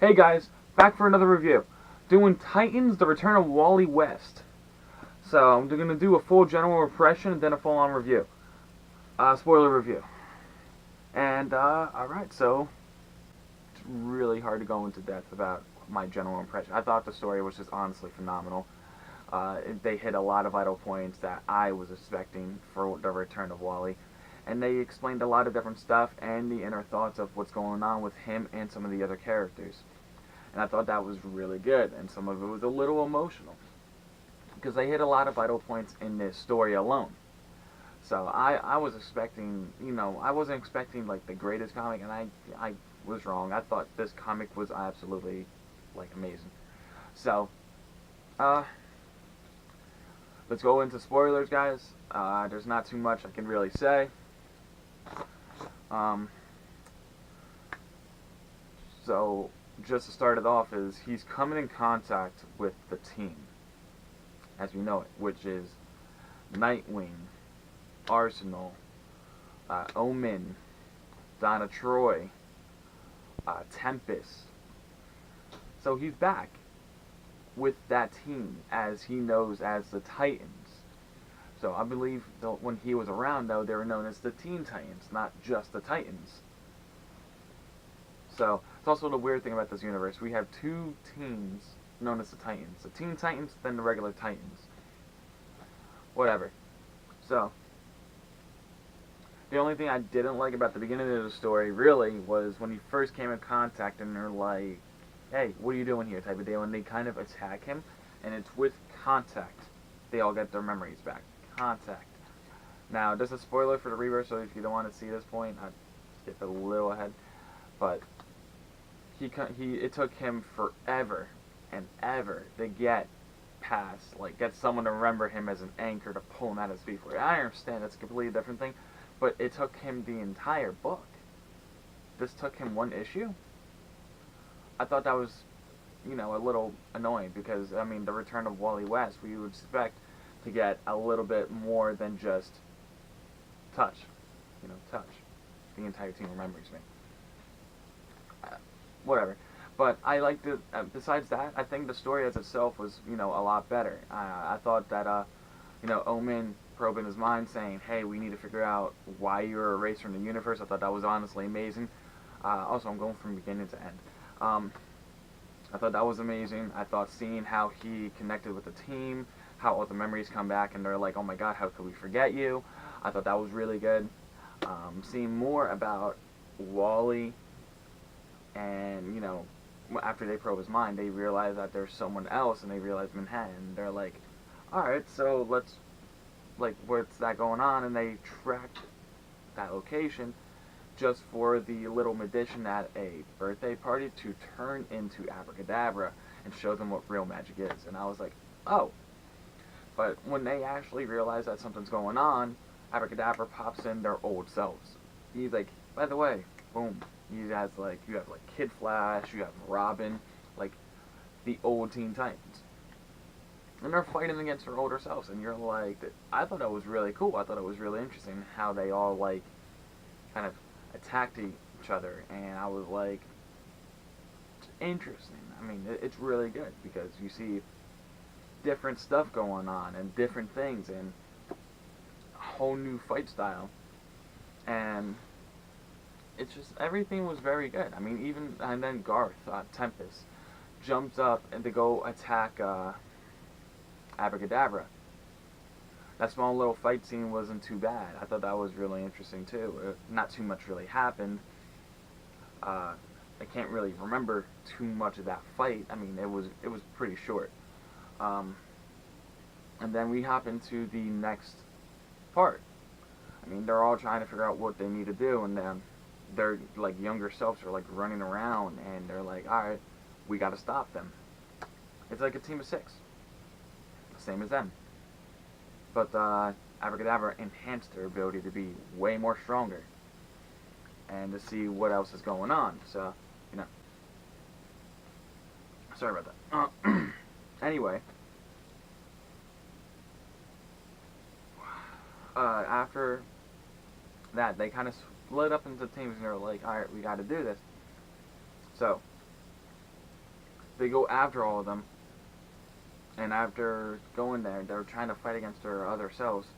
Hey guys, back for another review. Doing Titans, The Return of Wally West. So, I'm going to do a full general impression and then a full-on review. Spoiler review. And, alright, so, it's really hard to go into depth about my general impression. I thought the story was just honestly phenomenal. They hit a lot of vital points that I was expecting for The Return of Wally. And they explained a lot of different stuff and the inner thoughts of what's going on with him and some of the other characters. And I thought that was really good, and some of it was a little emotional because they hit a lot of vital points in this story alone. So I was expecting, I wasn't expecting like the greatest comic, and I was wrong. I thought this comic was absolutely like amazing. So let's go into spoilers, guys. There's not too much I can really say. Um, so just to start it off is he's coming in contact with the team as we know it, which is Nightwing, Arsenal, Omen, Donna Troy, Tempest. So he's back with that team as he knows as the Titans. So I believe when he was around, though, they were known as the Teen Titans, not just the Titans. So it's also the weird thing about this universe. We have two teams known as the Titans. The Teen Titans, then the regular Titans. Whatever. So, the only thing I didn't like about the beginning of the story, really, was when he first came in contact and they're like, hey, what are you doing here, type of deal, and they kind of attack him, and it's with contact. They all get their memories back. Contact. Now, this is a spoiler for the rebirth, so if you don't want to see this point, I'd skip it a little ahead. But it took him forever and ever to get past, like, get someone to remember him as an anchor to pull him out of his feet for it. I understand that's a completely different thing, but it took him the entire book. This took him one issue. I thought that was, a little annoying because, I mean, the return of Wally West, we would expect to get a little bit more than just touch. Touch. The entire team remembers me. Whatever. But I liked it. Besides that, I think the story as itself was, a lot better. I thought that, Omen probing his mind, saying, "Hey, we need to figure out why you're erased from the universe." I thought that was honestly amazing. Also, I'm going from beginning to end. I thought that was amazing. I thought seeing how he connected with the team, how all the memories come back, and they're like, "Oh my God, how could we forget you?" I thought that was really good. Seeing more about Wally, and after they probe his mind, they realize that there's someone else, and they realize Manhattan. And they're like, alright, so let's, what's that going on? And they track that location just for the little magician at a birthday party to turn into Abracadabra and show them what real magic is. And I was like, oh. But when they actually realize that something's going on, Abracadabra pops in their old selves. He's like, by the way, boom. You have Kid Flash, you have Robin, like the old Teen Titans, and they're fighting against their older selves. And you're like, I thought it was really cool. I thought it was really interesting how they all kind of attacked each other, and I was like, it's interesting. I mean, it's really good because you see different stuff going on and different things and a whole new fight style, and it's just, everything was very good. I mean, and then Garth, Tempest, jumps up and to go attack Abracadabra. That small little fight scene wasn't too bad. I thought that was really interesting too. Not too much really happened. I can't really remember too much of that fight. I mean, it was pretty short. And then we hop into the next part. I mean, they're all trying to figure out what they need to do, and then their younger selves are running around, and they're like, alright, we gotta stop them. It's like a team of 6. Same as them. But Abracadabra enhanced their ability to be way more stronger and to see what else is going on. So, sorry about that. Anyway, after that, they kind of split up into teams, and they're like, alright, we gotta do this. So, they go after all of them, and after going there, they're trying to fight against their other selves.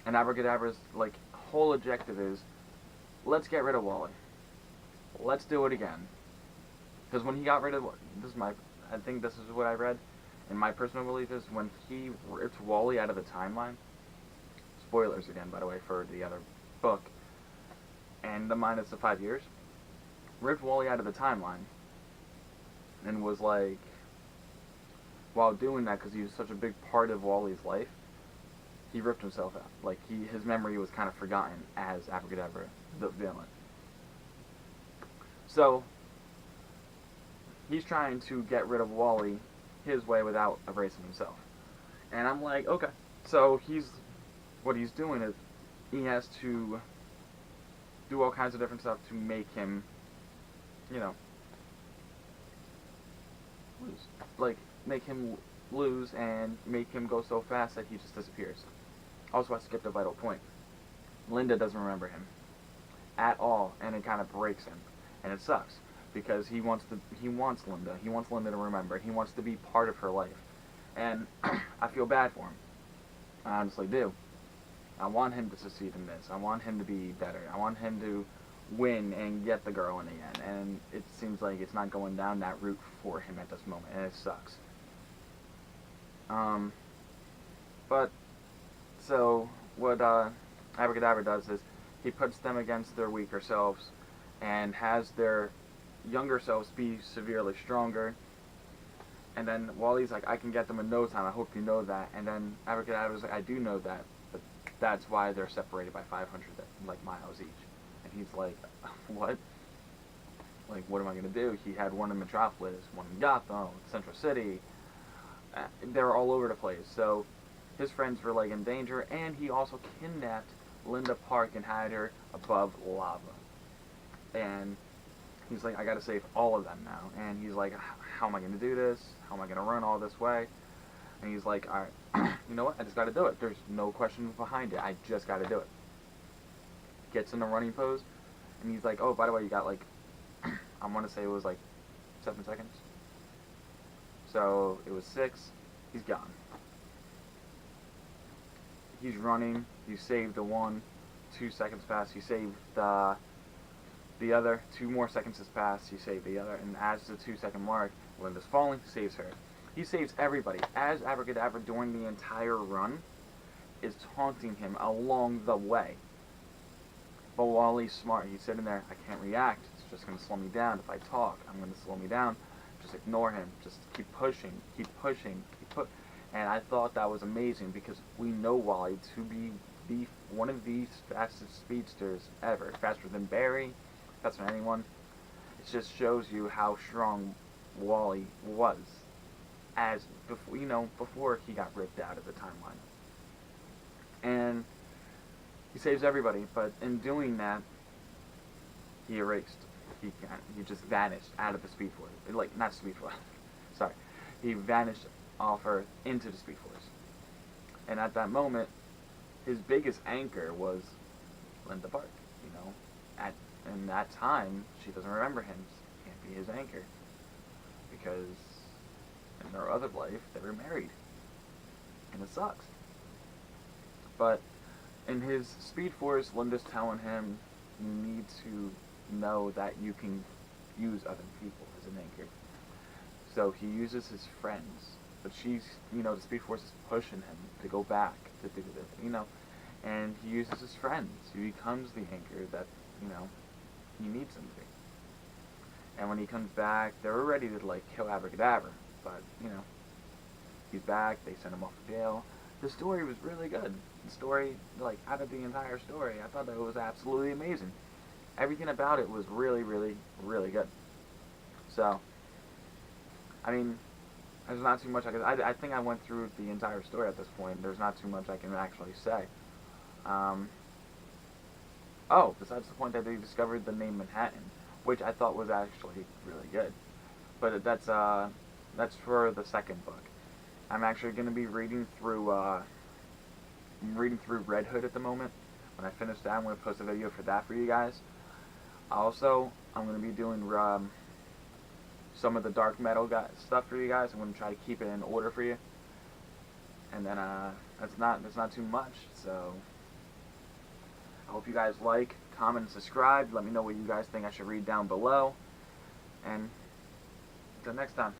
And Abracadabra's like whole objective is, let's get rid of Wally. Let's do it again. Because when he got rid of I think this is what I read, and my personal belief is when he ripped Wally out of the timeline. Spoilers again, by the way, for the other book. And the minus the 5 years, ripped Wally out of the timeline, and was like, while doing that, because he was such a big part of Wally's life, he ripped himself out. Like his memory was kind of forgotten as Abracadabra, the villain. So he's trying to get rid of Wally his way without erasing himself. And I'm like, okay. So what he's doing is he has to do all kinds of different stuff to make him, you know, lose. Like, make him lose and make him go so fast that he just disappears. Also, I skipped a vital point. Linda doesn't remember him at all, and it kind of breaks him. And it sucks, because he wants Linda. He wants Linda to remember. He wants to be part of her life. And I feel bad for him. I honestly do. I want him to succeed in this. I want him to be better. I want him to win and get the girl in the end. And it seems like it's not going down that route for him at this moment, and it sucks. But, so, what Abracadabra does is he puts them against their weaker selves and has their younger selves be severely stronger. And then Wally's like, I can get them in no time, I hope you know that. And then Abracadabra's like, I do know that, but that's why they're separated by 500 like miles each. And he's like, what? Like, what am I going to do? He had one in Metropolis, one in Gotham, Central City. They're all over the place. So his friends were like in danger, and he also kidnapped Linda Park and had her above lava. And he's like, I gotta save all of them now. And he's like, how am I gonna do this? How am I gonna run all this way? And he's like, alright, you know what? I just gotta do it. There's no question behind it. I just gotta do it. Gets in the running pose, and he's like, oh, by the way, you got like, I want to say it was like 7 seconds. So it was 6. He's gone. He's running. You saved the one. 2 seconds pass. You saved the other. 2 more seconds has passed. You save the other. And as the 2 second mark, Linda's falling, saves her. He saves everybody. As Abracadabra during the entire run is taunting him along the way. But Wally's smart. He's sitting there. I can't react. It's just going to slow me down. If I talk, I'm going to slow me down. Just ignore him. Just keep pushing. Keep pushing. And I thought that was amazing, because we know Wally to be one of the fastest speedsters ever. Faster than Barry. Faster than anyone. It just shows you how strong Wally was as before he got ripped out of the timeline. And he saves everybody, but in doing that, he erased. He just vanished out of the Speed Force. Like, not Speed Force. Sorry. He vanished off Earth into the Speed Force. And at that moment, his biggest anchor was Linda Park. In that time, she doesn't remember him. He can't be his anchor, because in their other life, they were married. And it sucks. But in his Speed Force, Linda's telling him, you need to know that you can use other people as an anchor. So he uses his friends, but she's, the Speed Force is pushing him to go back to do this, and he uses his friends. He becomes the anchor that, he needs him to be. And when he comes back, they're ready to, kill Abracadabra, but, he's back, they send him off to jail. The story was really good. The story, out of the entire story, I thought that it was absolutely amazing. Everything about it was really, really, really good. So, I mean, there's not too much I think I went through the entire story at this point. There's not too much I can actually say. Besides the point that they discovered the name Manhattan, which I thought was actually really good. But that's for the second book. I'm actually going to be reading through Red Hood at the moment. When I finish that, I'm going to post a video for that for you guys. Also, I'm going to be doing some of the dark metal stuff for you guys. I'm going to try to keep it in order for you. And then that's not too much. So I hope you guys like, comment, and subscribe. Let me know what you guys think I should read down below. And until next time.